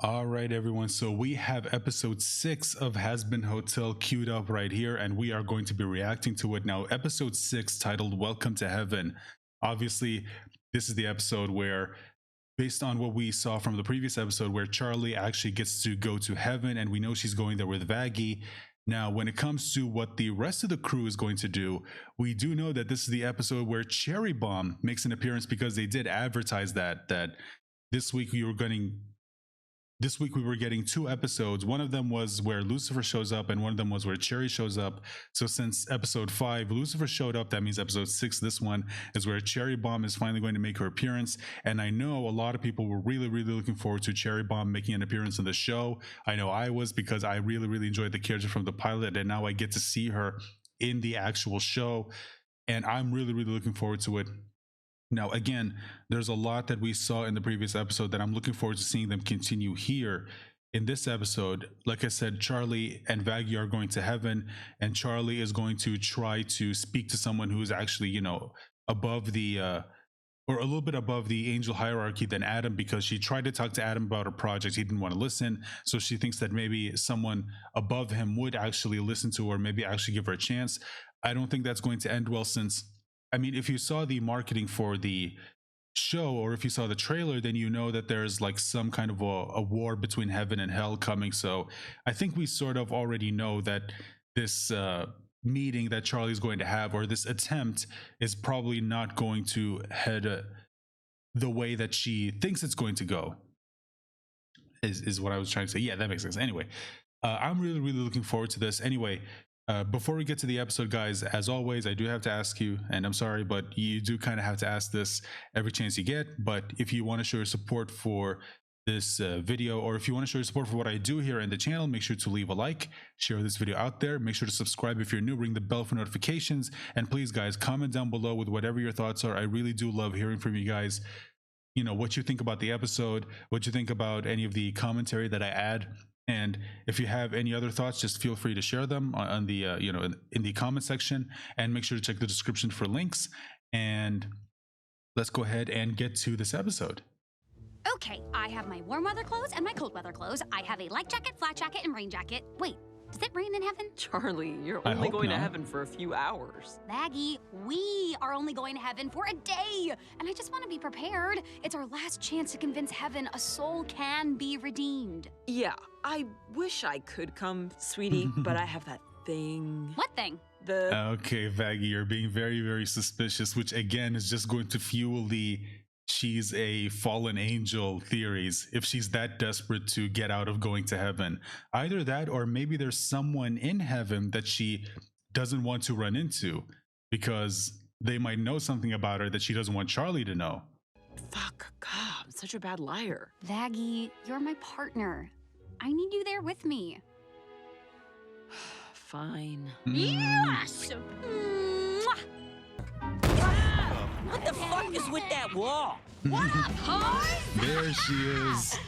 All right, everyone. So we have episode 6 of Hazbin Hotel queued up right here, and we are going to be reacting to it now. Episode 6, titled Welcome to Heaven. Obviously, this is the episode where, based on what we saw from the previous episode, where Charlie actually gets to go to heaven, and we know she's going there with Vaggie. Now, when it comes to what the rest of the crew is going to do, we do know that this is the episode where Cherry Bomb makes an appearance, because they did advertise that this week we were getting 2 episodes. One of them was where Lucifer shows up, and one of them was where Cherry shows up. So since episode 5, Lucifer showed up, that means episode 6, this one, is where Cherry Bomb is finally going to make her appearance. And I know a lot of people were really looking forward to Cherry Bomb making an appearance in the show. I know I was, because I really enjoyed the character from the pilot, and now I get to see her in the actual show. And I'm really looking forward to it. Now, again, there's a lot that we saw in the previous episode that I'm looking forward to seeing them continue here in this episode. Like I said, Charlie and Vaggie are going to heaven, and Charlie is going to try to speak to someone who is actually, above the, or a little bit above the angel hierarchy than Adam, because she tried to talk to Adam about her project. He didn't want to listen. So she thinks that maybe someone above him would actually listen to her, maybe actually give her a chance. I don't think that's going to end well, since, I mean, if you saw the marketing for the show, or if you saw the trailer, then you know that there's like some kind of a war between heaven and hell coming. So I think we sort of already know that this meeting that Charlie's going to have, or this attempt, is probably not going to head the way that she thinks it's going to go, is what I was trying to say. Yeah, that makes sense. Anyway, I'm really looking forward to this. Anyway, before we get to the episode, guys, as always, I do have to ask you, and I'm sorry, but you do kind of have to ask this every chance you get. But if you want to show your support for this video, or if you want to show your support for what I do here in the channel, make sure to leave a like, share this video out there, make sure to subscribe if you're new, ring the bell for notifications, and please, guys, comment down below with whatever your thoughts are. I really do love hearing from you guys. You know, what you think about the episode, what you think about any of the commentary that I add. And if you have any other thoughts, just feel free to share them on the in the comment section, and make sure to check the description for links. And let's go ahead and get to this episode. Okay, I have my warm weather clothes and my cold weather clothes. I have a light jacket, flat jacket, and rain jacket. Wait, does it rain in heaven? Charlie, you're only going to heaven for a few hours. Vaggie, we are only going to heaven for a day, and I just want to be prepared. It's our last chance to convince heaven a soul can be redeemed. Yeah, I wish I could come, sweetie, but I have that thing. What thing? Okay, Vaggie, you're being very suspicious, which again is just going to fuel the she's a fallen angel theories, if she's that desperate to get out of going to heaven. Either that, or maybe there's someone in heaven that she doesn't want to run into, because they might know something about her that she doesn't want Charlie to know. Fuck, God, I'm such a bad liar. Vaggie, you're my partner. I need you there with me. Fine. Yes! What the fuck is with that wall? What up, Hars? There she is.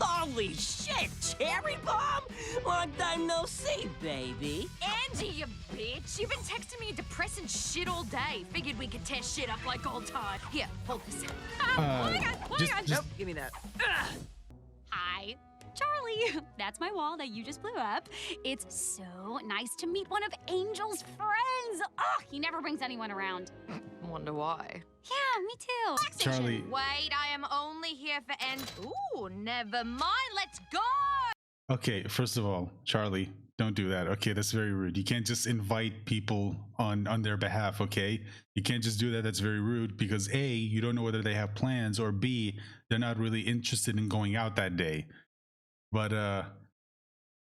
Holy shit, Cherry Bomb? Long time no see, baby. Angie, you bitch! You've been texting me depressing shit all day. Figured we could tear shit up like old time. Here, hold this. Oh my god! Oh my god! Nope, give me that. Hi, Charlie. That's my wall that you just blew up. It's so nice to meet one of Angel's friends. Oh, he never brings anyone around. Wonder why. Yeah, me too. Charlie. Wait, I am only here for Ooh, never mind. Let's go! Okay, first of all, Charlie, don't do that. Okay, that's very rude. You can't just invite people on their behalf, okay? You can't just do that. That's very rude, because A, you don't know whether they have plans, or B, they're not really interested in going out that day. But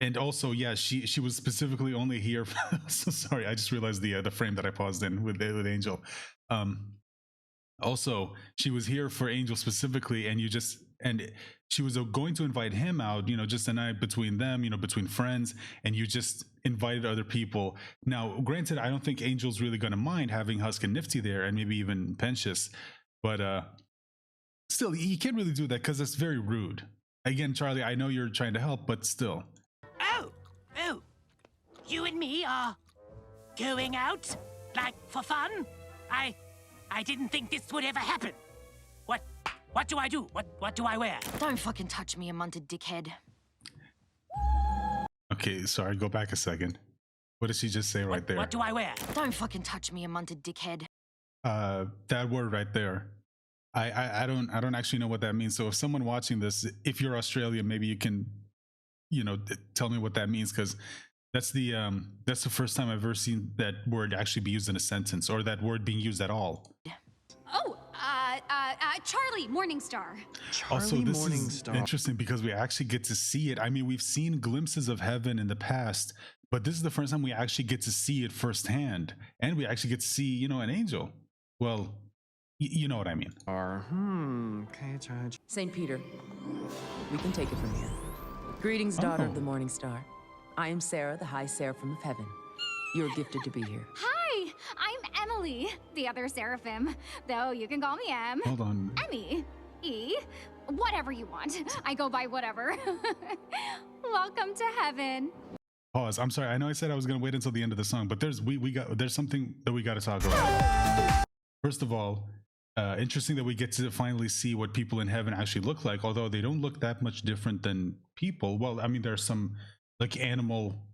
and also, yeah, she was specifically only here for, so sorry, I just realized the frame that I paused in with Angel. Also, she was here for Angel specifically, and she was going to invite him out, just a night between them, between friends, and you just invited other people. Now, granted, I don't think Angel's really going to mind having Husk and Nifty there, and maybe even Pentious, but still, you can't really do that, because that's very rude. Again, Charlie, I know you're trying to help, but still. Oh, you and me are going out, like, for fun? I didn't think this would ever happen. What do I do? What do I wear? Don't fucking touch me, you munted dickhead. Okay, sorry, go back a second. What did she just say right there? What do I wear? Don't fucking touch me, you munted dickhead. That word right there. I don't actually know what that means. So if someone watching this, if you're Australian, maybe you can, tell me what that means, because that's the first time I've ever seen that word actually be used in a sentence, or that word being used at all. Oh, Charlie, Morningstar. Also, this is Morningstar. interesting because we actually get to see it. I mean, we've seen glimpses of heaven in the past, but this is the first time we actually get to see it firsthand, and we actually get to see, an angel. Well, you know what I mean. Okay, Judge. St. Peter, we can take it from here. Greetings, daughter of the morning star. I am Sera, the high seraphim of heaven. You're gifted to be here. Hi, I'm Emily, the other seraphim, though you can call me Em. Hold on. Emmy, E, whatever you want. I go by whatever. Welcome to heaven. Pause. I'm sorry. I know I said I was going to wait until the end of the song, but there's something that we got to talk about. First of all, interesting that we get to finally see what people in heaven actually look like, although they don't look that much different than people. Well, I mean, there's some like animal,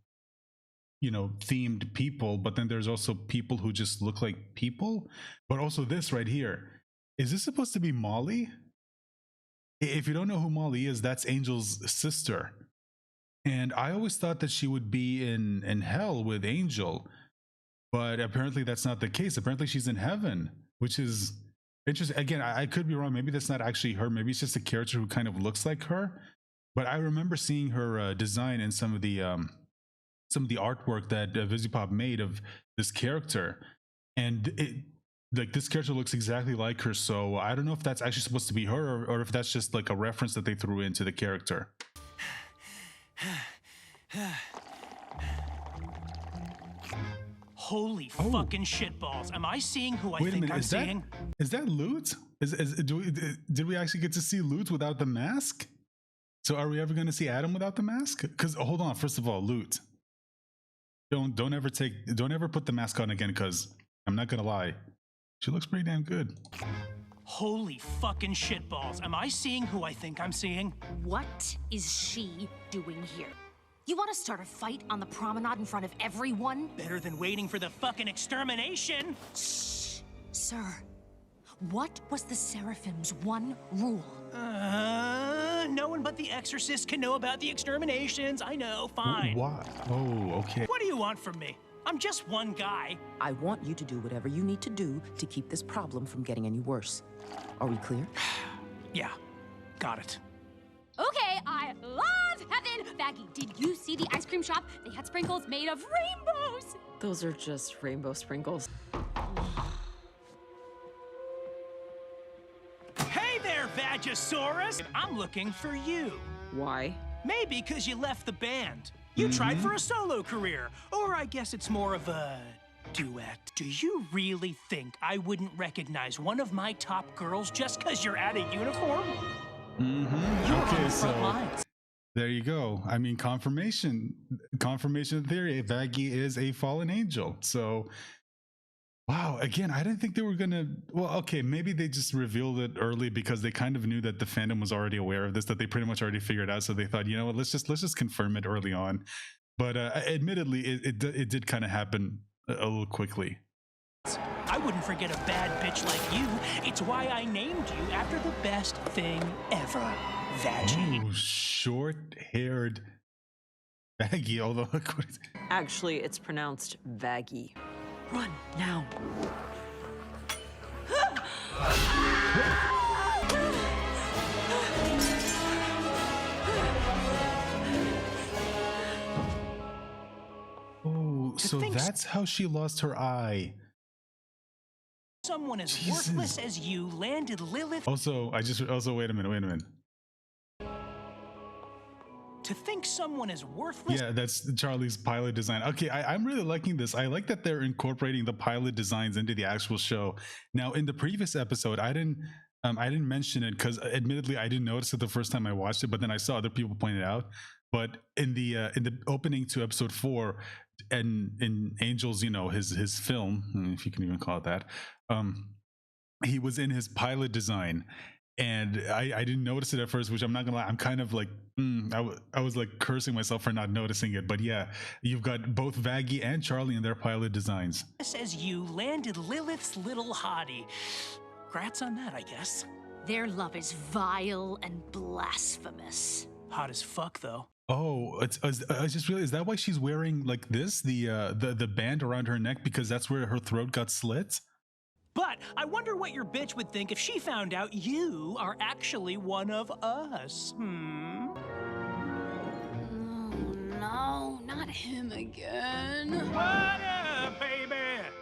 themed people, but then there's also people who just look like people. But also this right here, is this supposed to be Molly? If you don't know who Molly is, that's Angel's sister. And I always thought that she would be in hell with Angel, but apparently that's not the case. Apparently she's in heaven, which is interesting. Again, I could be wrong. Maybe that's not actually her. Maybe it's just a character who kind of looks like her. But I remember seeing her design in some of the artwork that vivziepop made of this character, and this character looks exactly like her. So I don't know if that's actually supposed to be her, or if that's just like a reference that they threw into the character. Holy fucking shitballs. Am I seeing who I Wait a think minute, I'm is seeing? that Lute? Did we actually get to see Lute without the mask? So are we ever going to see Adam without the mask? Because hold on, first of all, Lute, don't ever put the mask on again, because I'm not gonna lie, she looks pretty damn good. Holy fucking shitballs. Am I seeing who I think I'm seeing? What is she doing here? You want to start a fight on the promenade in front of everyone? Better than waiting for the fucking extermination. Shh, sir. What was the Seraphim's one rule? No one but the exorcist can know about the exterminations. I know, fine. What? Oh, okay. What do you want from me? I'm just one guy. I want you to do whatever you need to do to keep this problem from getting any worse. Are we clear? Yeah, got it. Okay, I love heaven. Vaggie, did you see the ice cream shop? They had sprinkles made of rainbows. Those are just rainbow sprinkles. Hey there, Vagosaurus! I'm looking for you. Why? Maybe because you left the band. You tried for a solo career. Or I guess it's more of a duet. Do you really think I wouldn't recognize one of my top girls just because you're out of uniform? You're on Okay, the front so lines. there you go. I mean, confirmation theory. Vaggie is a fallen angel. So, wow. Again, I didn't think they were gonna. Well, okay, maybe they just revealed it early because they kind of knew that the fandom was already aware of this, that they pretty much already figured out. So they thought, you know what, let's just confirm it early on. But admittedly, it did kind of happen a little quickly. I wouldn't forget a bad bitch like you. It's why I named you after the best thing ever, Vaggie. Ooh, short-haired Vaggie. Although, Actually, it's pronounced Vaggie. Run, now. oh, so think that's how she lost her eye. Someone as Jesus. worthless as you landed Lilith. Also, wait a minute. To think someone as worthless. Yeah, that's Charlie's pilot design. Okay, I'm really liking this. I like that they're incorporating the pilot designs into the actual show. Now, in the previous episode, I didn't mention it because, admittedly, I didn't notice it the first time I watched it, but then I saw other people point it out. But in the opening to episode 4, and in Angel's, his film, if you can even call it that, he was in his pilot design. and I didn't notice it at first, which I'm not gonna lie, I'm kind of like I was like cursing myself for not noticing it. But yeah, you've got both Vaggie and Charlie in their pilot designs. Says you landed Lilith's little hottie. Congrats on that, I guess. Their love is vile and blasphemous. Hot as fuck, though. Oh, I just realized, is that why she's wearing like this, the band around her neck, because that's where her throat got slit? But I wonder what your bitch would think if she found out you are actually one of us. Oh, no, not him again. What up, baby?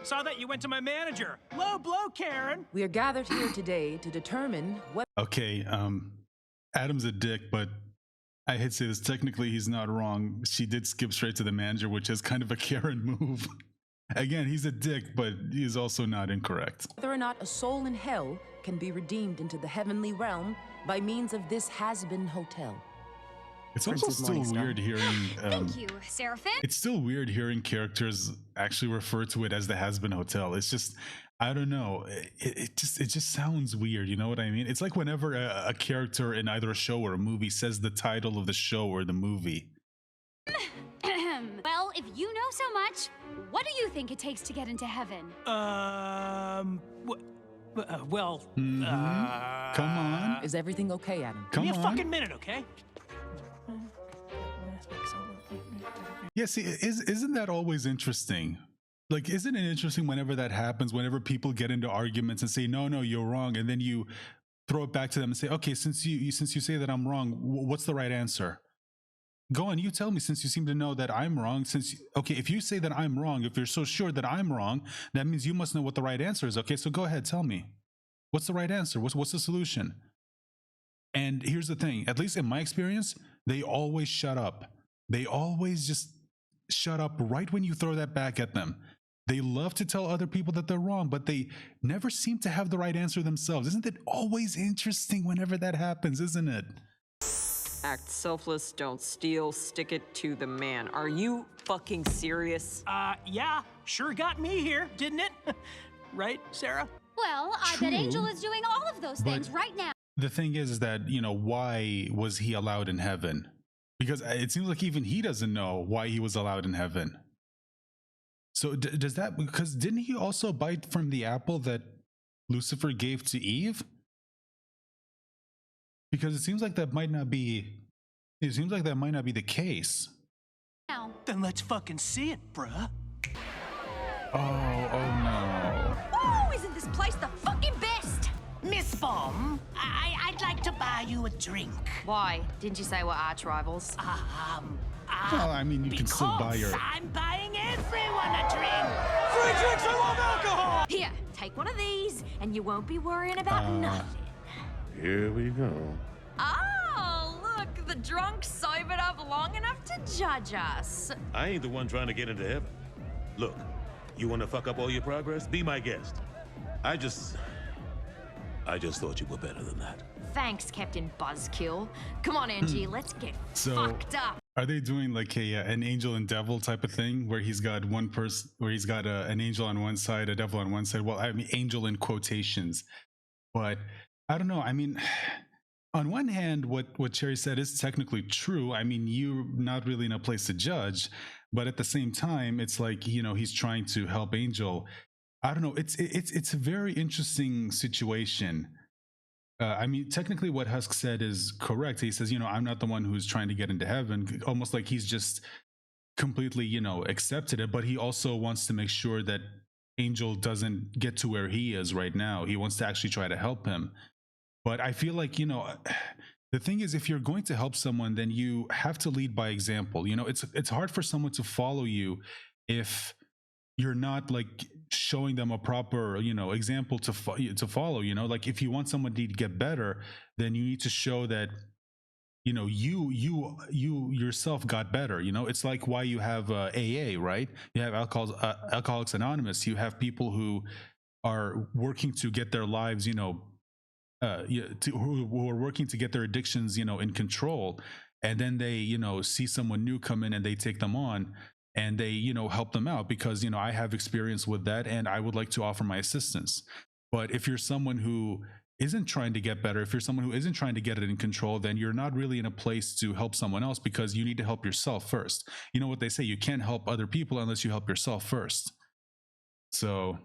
Saw that you went to my manager. Low blow, Karen. We are gathered here today to determine what. Okay, Adam's a dick, but I hate to say this, technically he's not wrong. She did skip straight to the manager, which is kind of a Karen move. Again, he's a dick, but he's also not incorrect. Whether or not a soul in hell can be redeemed into the heavenly realm by means of this Hazbin hotel. It's also Princess still Morningstar. weird hearing. Thank you, Seraphim. It's still weird hearing characters actually refer to it as the Hazbin Hotel. It's just, I don't know. It just sounds weird. You know what I mean? It's like whenever a character in either a show or a movie says the title of the show or the movie. Well, if you know so much, what do you think it takes to get into heaven? Come on. Is everything okay, Adam? Give me Come a on. fucking minute, okay? Yeah, see, isn't that always interesting? Like, isn't it interesting whenever that happens, whenever people get into arguments and say, no, you're wrong, and then you throw it back to them and say, okay, since you say that I'm wrong, what's the right answer? Go on, you tell me, since you seem to know that I'm wrong. Okay, if you say that I'm wrong, if you're so sure that I'm wrong, that means you must know what the right answer is. Okay, so go ahead, tell me. What's the right answer? What's the solution? And here's the thing, at least in my experience, they always shut up. They always just shut up right when you throw that back at them. They love to tell other people that they're wrong, but they never seem to have the right answer themselves. Isn't it always interesting whenever that happens, isn't it? Act selfless, don't steal, stick it to the man. Are you fucking serious? Yeah, sure got me here, didn't it? Right, Sarah? Well, I bet True. Angel is doing all of those things right now. The thing is that, you know, why was he allowed in heaven? Because it seems like even he doesn't know why he was allowed in heaven. So does that, because didn't he also bite from the apple that Lucifer gave to Eve? Because it seems like that might not be the case. Now. Then let's fucking see it, bruh. Oh no. Oh, isn't this place the fucking best? Miss Bomb, I'd like to buy you a drink. Why? Didn't you say we're arch rivals? Well, I mean, you can still buy your... Because I'm buying everyone a drink. Free drinks, I love alcohol! Here, take one of these, and you won't be worrying about nothing. Here we go. Oh, look, the drunk sobered up long enough to judge us. I ain't the one trying to get into heaven. Look, you want to fuck up all your progress? Be my guest. I just thought you were better than that. Thanks, Captain Buzzkill. Come on, Angie, let's get fucked up. Are they doing like an angel and devil type of thing where he's got one person, where he's got an angel on one side, a devil on one side? Well, I mean, angel in quotations, but I don't know. I mean, on one hand, what Cherri said is technically true. I mean, you're not really in a place to judge, but at the same time, it's like, you know, he's trying to help Angel. I don't know. It's a very interesting situation. I mean, technically what Husk said is correct. He says, you know, I'm not the one who's trying to get into heaven, almost like he's just completely, you know, accepted it. But he also wants to make sure that Angel doesn't get to where he is right now. He wants to actually try to help him. But I feel like, you know, the thing is, if you're going to help someone, then you have to lead by example. You know, it's hard for someone to follow you if you're not like showing them a proper, you know, example to follow. You know, like if you want somebody to get better, then you need to show that, you know, you yourself got better. You know, it's like why you have AA, right? You have Alcoholics Anonymous. You have people who are working to get their lives, you know, who are working to get their addictions, you know, in control, and then they, you know, see someone new come in and they take them on and they, you know, help them out because, you know, I have experience with that and I would like to offer my assistance. But if you're someone who isn't trying to get better, if you're someone who isn't trying to get it in control, then you're not really in a place to help someone else, because you need to help yourself first. You know what they say, you can't help other people unless you help yourself first. So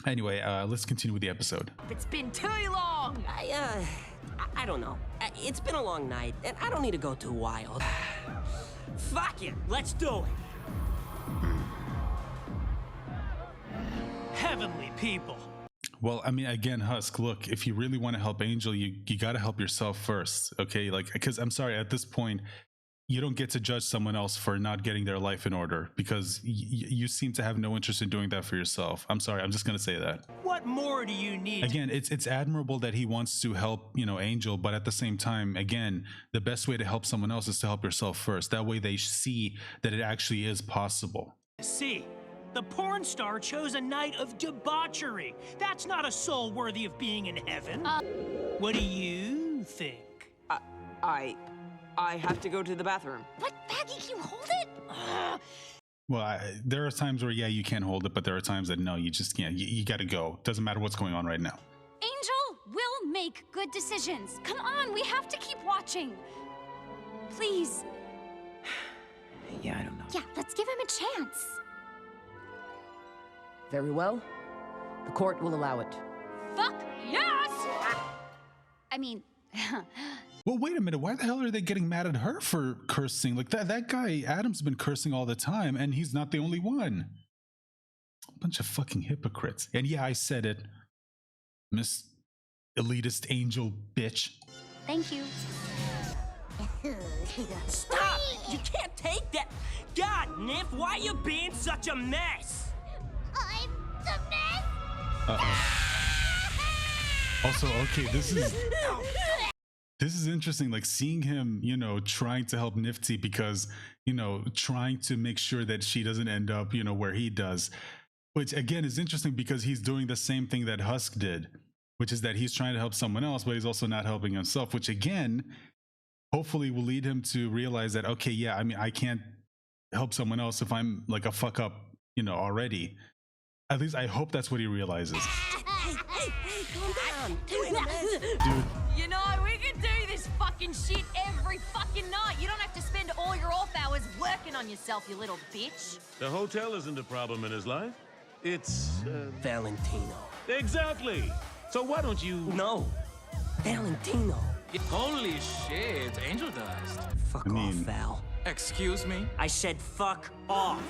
anyway, let's continue with the episode. It's been too long. I don't know. It's been a long night, and I don't need to go too wild. Fuck it, let's do it. Heavenly people. Well, I mean, again, Husk, look, if you really want to help Angel, you got to help yourself first, okay? Like, because I'm sorry, at this point, you don't get to judge someone else for not getting their life in order, because you seem to have no interest in doing that for yourself. I'm sorry, I'm just going to say that. What more do you need? Again, it's admirable that he wants to help, you know, Angel, but at the same time, again, the best way to help someone else is to help yourself first. That way they see that it actually is possible. See, the porn star chose a night of debauchery. That's not a soul worthy of being in heaven. What do you think? I have to go to the bathroom. What, Vaggie, can you hold it? Well, there are times where, yeah, you can hold it, but there are times that no, you just can't. You got to go. Doesn't matter what's going on right now. Angel will make good decisions. Come on, we have to keep watching. Please. Yeah, I don't know. Yeah, let's give him a chance. Very well. The court will allow it. Fuck yes! I mean... Well, wait a minute. Why the hell are they getting mad at her for cursing? Like, that guy, Adam's been cursing all the time, and he's not the only one. Bunch of fucking hypocrites. And yeah, I said it. Miss elitist angel bitch. Thank you. Stop! You can't take that! God, Nif, why are you being such a mess? I'm the mess! Also, okay, this is interesting, like seeing him, you know, trying to help Nifty because, you know, trying to make sure that she doesn't end up, you know, where he does, which again is interesting because he's doing the same thing that Husk did, which is that he's trying to help someone else, but he's also not helping himself, which again, hopefully will lead him to realize that, okay, yeah, I mean, I can't help someone else if I'm like a fuck up, you know, already. At least I hope that's what he realizes. Hey, calm down. Dude. You know, we can do this fucking shit every fucking night. You don't have to spend all your off hours working on yourself, you little bitch. The hotel isn't a problem in his life. It's, Valentino. Exactly. So why don't you... No. Valentino. Holy shit, angel dust. Fuck off, Val. Excuse me? I said fuck off.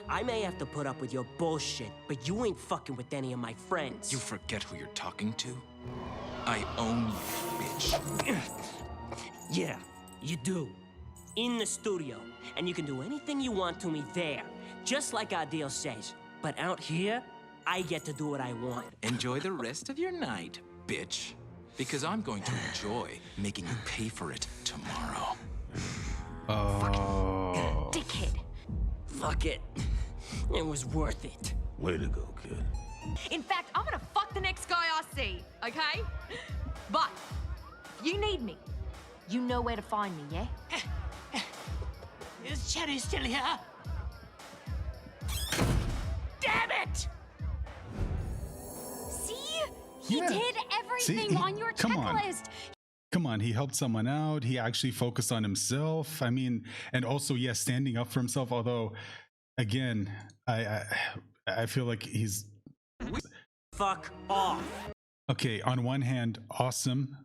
I may have to put up with your bullshit, but you ain't fucking with any of my friends. You forget who you're talking to? I own you, bitch. Yeah, you do. In the studio. And you can do anything you want to me there, just like our deal says. But out here, I get to do what I want. Enjoy the rest of your night, bitch. Because I'm going to enjoy making you pay for it tomorrow. Oh. Dickhead. Fuck it. It was worth it. Way to go, kid. In fact, I'm gonna fuck the next guy I see, okay? But if you need me, you know where to find me, yeah? Is Cherri still here? Damn it! See? He Yeah. did everything See? on your Come on. checklist. Come on, he helped someone out. He actually focused on himself. I mean, and also, yes, standing up for himself. Although, again, I feel like he's Fuck off. okay. On one hand, awesome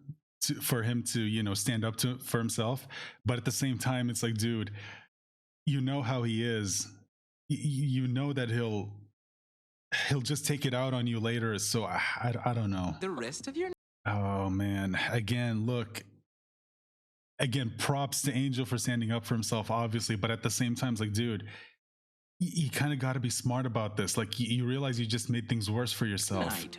for him to, you know, stand up for himself, but at the same time, it's like, dude, you know how he is. You know that he'll just take it out on you later. So I don't know. The rest of your... Oh man, again, look, again, props to Angel for standing up for himself, obviously, but at the same time, it's like, dude, you kind of got to be smart about this. Like, you realize you just made things worse for yourself. Night.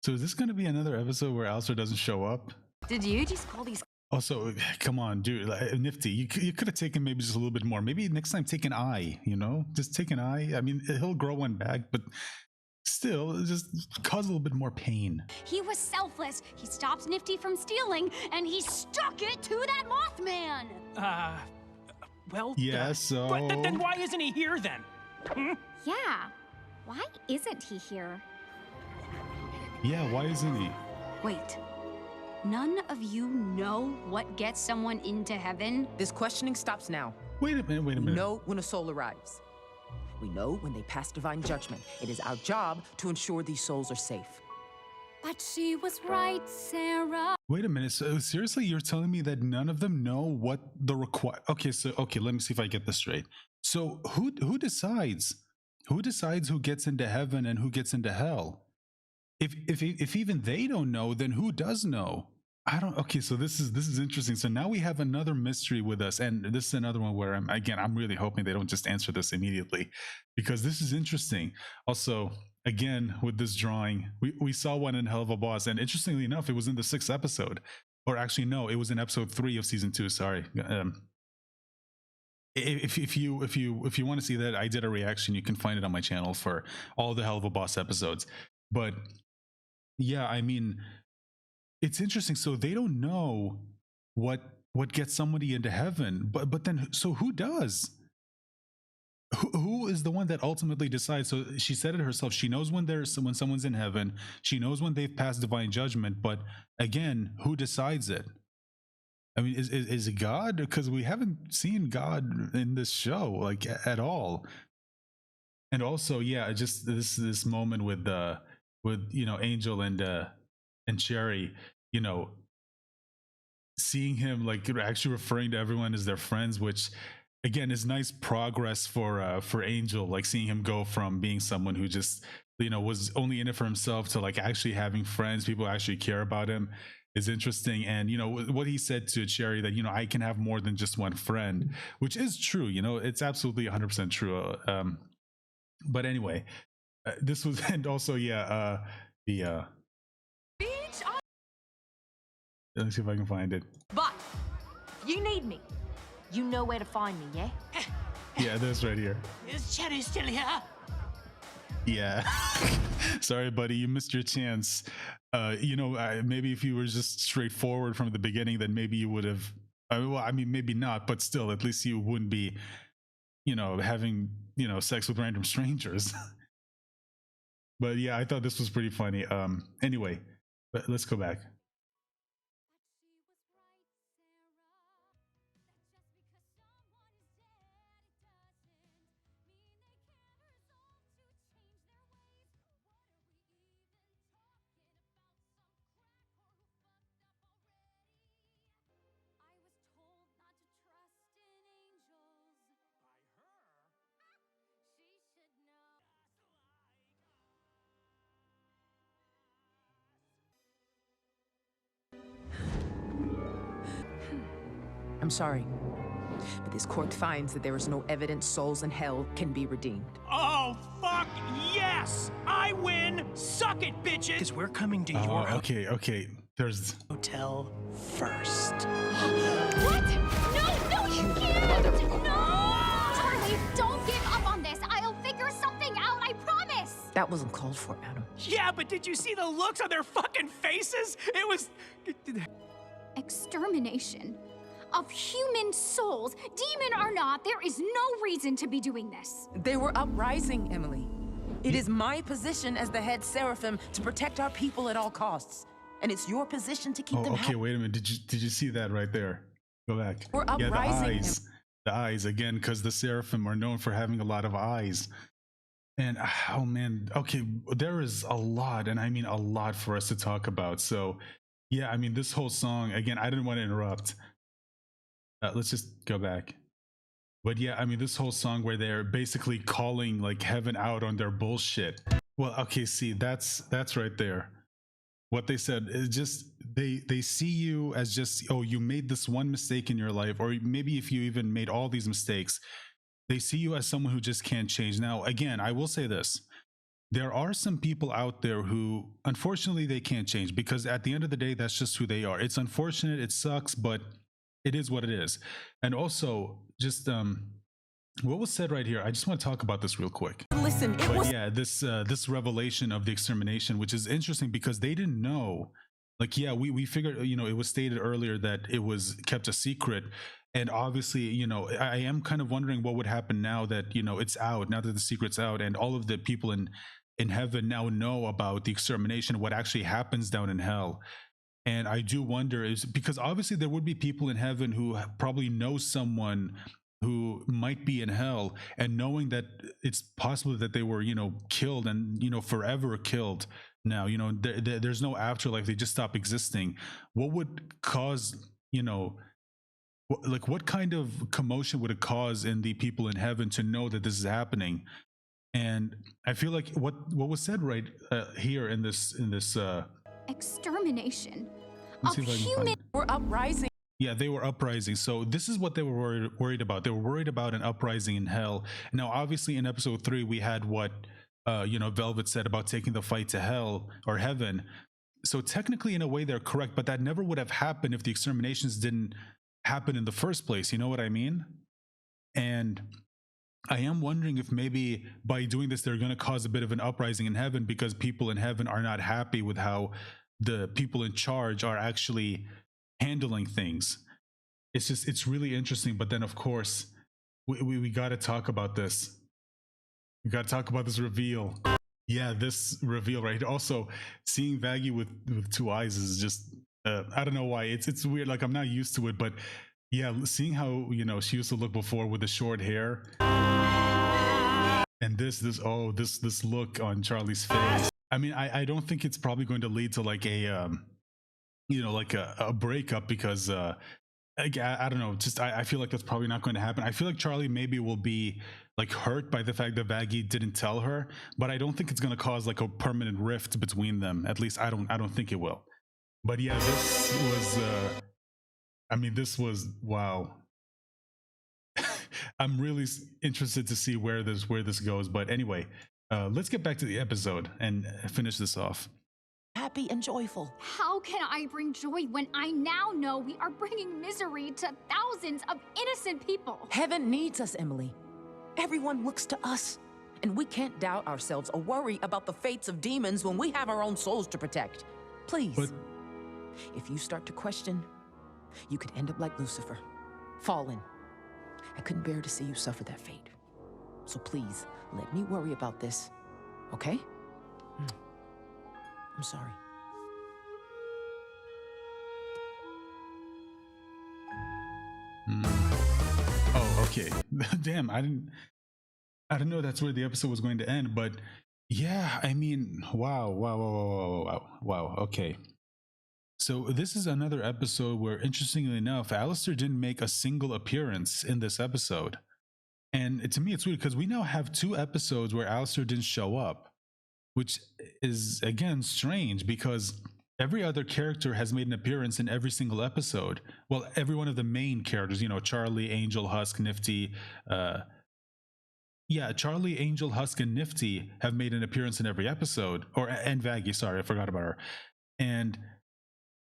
So is this going to be another episode where Alistair doesn't show up? Did you just call these... Also, come on, dude, like, Nifty, you could have taken maybe just a little bit more. Maybe next time take an eye, you know, just take an eye. I mean, he'll grow one back, but still, just cause a little bit more pain. He was selfless. He stopped Nifty from stealing, and he stuck it to that Mothman. Well... Yeah, so... But then why isn't he here then? Hmm? Yeah. Why isn't he here? Yeah, why isn't he? Wait, None of you know what gets someone into heaven? This questioning stops now. Wait a minute. We know when a soul arrives. We know when they pass divine judgment. It is our job to ensure these souls are safe. But she was right, Sera. Wait a minute. So seriously, you're telling me that none of them know what the Okay, let me see if I get this straight. So who decides? Who decides who gets into heaven and who gets into hell? If even they don't know, then who does know? I don't. Okay, so this is interesting. So now we have another mystery with us, and this is another one where I'm really hoping they don't just answer this immediately, because this is interesting. Also, again, with this drawing, we saw one in Hell of a Boss, and interestingly enough, it was in the 6th episode, or actually no, it was in episode 3 of season 2. Sorry. If you want to see that, I did a reaction. You can find it on my channel for all the Hell of a Boss episodes. But yeah, I mean, it's interesting. So they don't know what gets somebody into heaven, but then so who does? Who is the one that ultimately decides? So she said it herself. She knows when someone's in heaven. She knows when they've passed divine judgment. But again, who decides it? I mean, is it God? Because we haven't seen God in this show like at all. And also, yeah, just this moment with Angel and Cherri, seeing him like actually referring to everyone as their friends, which again is nice progress for Angel, like seeing him go from being someone who just was only in it for himself to like actually having friends, people who actually care about him, is interesting. And what he said to Cherri, that I can have more than just one friend, which is true. It's absolutely 100% true. But anyway, this was, and also the let me see if I can find it. But you need me. You know where to find me, yeah? Yeah, this right here. Is Cherri still here? Yeah. Sorry, buddy, you missed your chance. Maybe if you were just straightforward from the beginning, then maybe you would have. Maybe not, but still, at least you wouldn't be, having sex with random strangers. But yeah, I thought this was pretty funny. Anyway, let's go back. I'm sorry, but this court finds that there is no evidence souls in hell can be redeemed. Oh, fuck yes! I win! Suck it, bitches! Because we're coming to your okay. There's hotel first. What? No, you can't! No! Charlie, don't give up on this. I'll figure something out, I promise! That wasn't called for, Adam. Yeah, but did you see the looks on their fucking faces? It was... Extermination of human souls. Demon or not, there is no reason to be doing this. They were uprising, Emily. It is my position as the head seraphim to protect our people at all costs. And it's your position to keep them happy. Okay, wait a minute. Did you see that right there? Go back. We're uprising. Yeah, the eyes again, because the seraphim are known for having a lot of eyes. And oh man, okay, there is a lot, and I mean a lot for us to talk about. So yeah, I mean this whole song, again, I didn't want to interrupt. Let's just go back. But yeah, I mean this whole song where they're basically calling like heaven out on their bullshit. Well, okay, see, that's right there. What they said is just they see you as just, oh, you made this one mistake in your life, or maybe if you even made all these mistakes, they see you as someone who just can't change. Now, again, I will say this. There are some people out there who, unfortunately, they can't change, because at the end of the day, that's just who they are. It's unfortunate, it sucks, but it is what it is. And also, just what was said right here, I just want to talk about this real quick. Listen, yeah, this revelation of the extermination, which is interesting because they didn't know. Like, yeah, we figured, it was stated earlier that it was kept a secret. And obviously, I am kind of wondering what would happen now that, it's out, now that the secret's out, and all of the people in heaven now know about the extermination, what actually happens down in hell. And I do wonder, is because obviously there would be people in heaven who probably know someone who might be in hell, and knowing that it's possible that they were, killed and, forever killed now, there's no afterlife, they just stop existing. What would cause, what kind of commotion would it cause in the people in heaven to know that this is happening? And I feel like what was said right here in this Extermination let's of see if I can human. find- We're uprising. Yeah, they were uprising. So this is what they were worried about. They were worried about an uprising in hell. Now, obviously, in episode 3, we had what Velvet said about taking the fight to hell or heaven. So technically, in a way, they're correct, but that never would have happened if the exterminations didn't happen in the first place. You know what I mean? And I am wondering if maybe by doing this, they're going to cause a bit of an uprising in heaven, because people in heaven are not happy with how the people in charge are actually handling things. It's really interesting. But then, of course, we got to talk about this. We got to talk about this reveal. Yeah, this reveal right here. Also, seeing Vaggie with 2 eyes is just I don't know why. It's weird. Like, I'm not used to it, but yeah, seeing how she used to look before with the short hair, and this look on Charlie's face. I mean, I don't think it's probably going to lead to like a like a breakup, because I don't know, just I feel like that's probably not going to happen. I feel like Charlie maybe will be like hurt by the fact that Vaggie didn't tell her, but I don't think it's going to cause like a permanent rift between them. At least I don't think it will. But yeah, this was this was wow. I'm really interested to see where this goes. But anyway, let's get back to the episode and finish this off. Happy and joyful. How can I bring joy when I now know we are bringing misery to thousands of innocent people? Heaven needs us, Emily. Everyone looks to us, and we can't doubt ourselves or worry about the fates of demons when we have our own souls to protect. Please, if you start to question, you could end up like Lucifer, fallen. I couldn't bear to see you suffer that fate. So please, let me worry about this, okay? I'm sorry. Oh, okay. Damn, I didn't know that's where the episode was going to end. But yeah, I mean, wow. Okay. So this is another episode where, interestingly enough, Alistair didn't make a single appearance in this episode. And to me, it's weird because we now have 2 episodes where Alistair didn't show up, which is, again, strange, because every other character has made an appearance in every single episode. Well, every one of the main characters, Charlie, Angel, Husk, Nifty. Charlie, Angel, Husk, and Nifty have made an appearance in every episode. And Vaggie, sorry, I forgot about her. And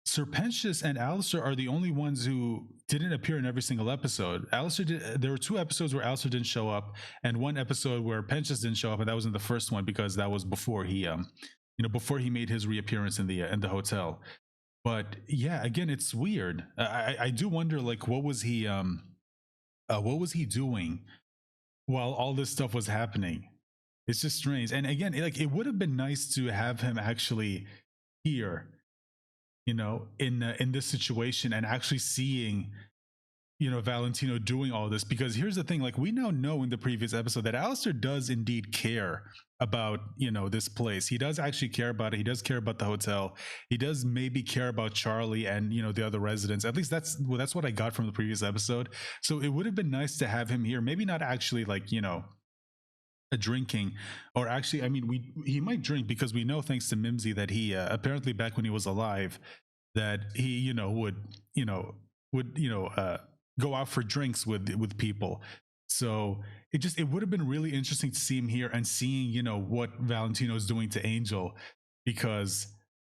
Sir Pentious and Alistair are the only ones who didn't appear in every single episode. There were 2 episodes where Alistair didn't show up, and 1 episode where Pentious didn't show up, and that was in the first one because that was before he before he made his reappearance in the hotel. But yeah, again, it's weird. I do wonder, like, what was he doing while all this stuff was happening? It's just strange. And again, like, it would have been nice to have him actually here, in this situation, and actually seeing, Valentino doing all this. Because here's the thing, like, we now know in the previous episode that Alistair does indeed care about, this place. He does actually care about it. He does care about the hotel. He does maybe care about Charlie and, the other residents. At least that's what I got from the previous episode. So it would have been nice to have him here. Maybe not actually, like, a drinking, or actually, I mean, he might drink, because we know, thanks to Mimsy, that he apparently back when he was alive, that he would go out for drinks with people. So it would have been really interesting to see him here and seeing what Valentino is doing to Angel, because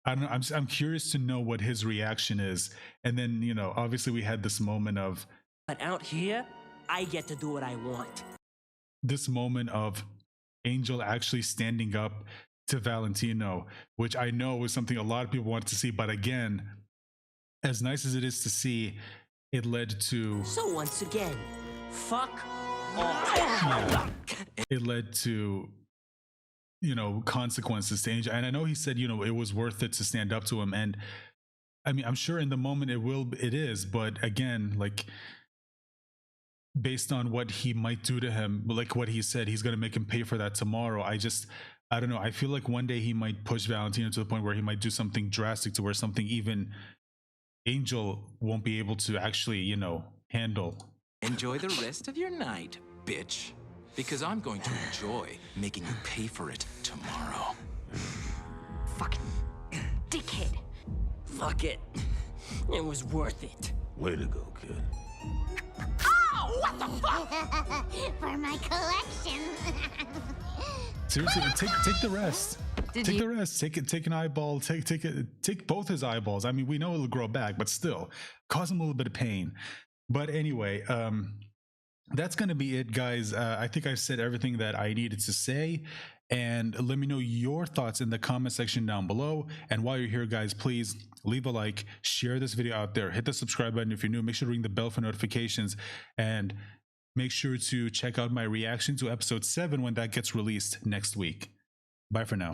I don't know, I'm curious to know what his reaction is. And then obviously we had this moment of, but out here I get to do what I want. This moment of Angel actually standing up to Valentino, which I know was something a lot of people wanted to see. But again, as nice as it is to see, it led to... So once again, fuck off. Yeah, it led to, consequences to Angel. And I know he said, it was worth it to stand up to him. And I mean, I'm sure in the moment it is, but again, like based on what he might do to him, like what he said, he's gonna make him pay for that tomorrow. I don't know. I feel like one day he might push Valentino to the point where he might do something drastic to where something even Angel won't be able to actually, you know, handle. Enjoy the rest of your night, bitch. Because I'm going to enjoy making you pay for it tomorrow. Fucking dickhead. Fuck it. It was worth it. Way to go, kid. Oh, what the fuck? For my collection. Seriously, take the rest. Take the rest. Take an eyeball. Take both his eyeballs. I mean, we know it'll grow back, but still, cause him a little bit of pain. But anyway, that's gonna be it, guys. I think I've said everything that I needed to say. And let me know your thoughts in the comment section down below. And while you're here, guys, please leave a like, share this video out there, hit the subscribe button if you're new, make sure to ring the bell for notifications, and make sure to check out my reaction to episode 7 when that gets released next week. Bye for now.